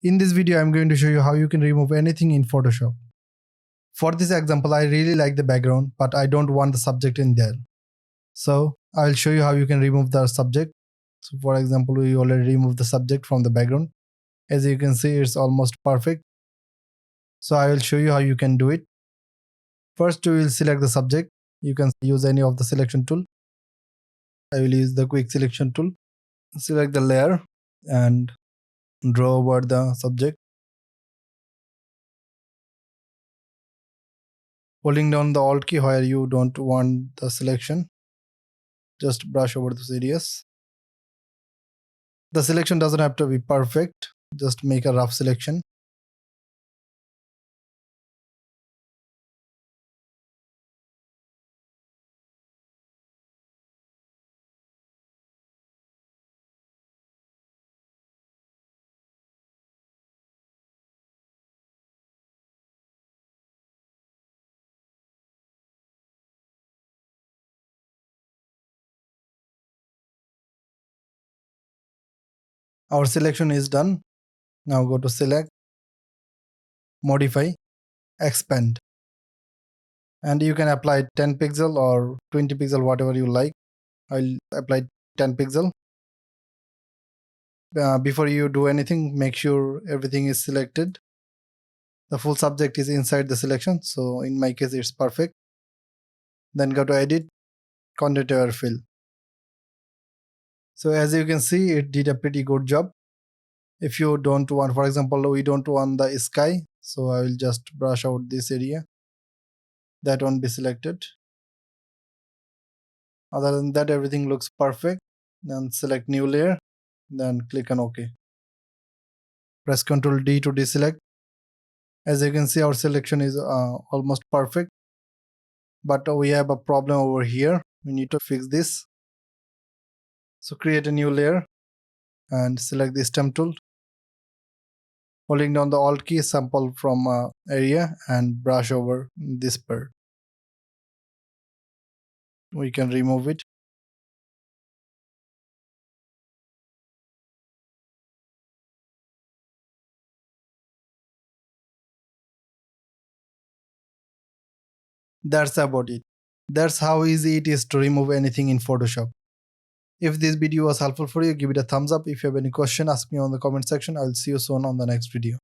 In this video, I'm going to show you how you can remove anything in Photoshop. For this example, I really like the background, but I don't want the subject in there. So I'll show you how you can remove the subject. So for example, we already removed the subject from the background. As you can see, it's almost perfect. So I will show you how you can do it. First, we will select the subject. You can use any of the selection tool. I will use the quick selection tool. Select the layer and draw over the subject. Holding down the Alt key where you don't want the selection. Just brush over those areas. The selection doesn't have to be perfect. Just make a rough selection. Our selection is done. Now go to select, modify, expand. And you can apply 10 pixel or 20 pixel, whatever you like. I'll apply 10 pixel. Before you do anything, make sure everything is selected. The full subject is inside the selection. So in my case, it's perfect. Then go to edit, content aware fill. So as you can see, it did a pretty good job. If you don't want, for example, we don't want the sky, so I will just brush out this area. That won't be selected. Other than that, everything looks perfect. Then select new layer, then click on OK. Press Ctrl D to deselect. As you can see, our selection is almost perfect, but we have a problem over here. We need to fix this. So create a new layer and select the stem tool. Holding down the Alt key, sample from area and brush over this part. We can remove it. That's about it. That's how easy it is to remove anything in Photoshop. If this video was helpful for you, give it a thumbs up. If you have any question, ask me on the comment section. I'll see you soon on the next video.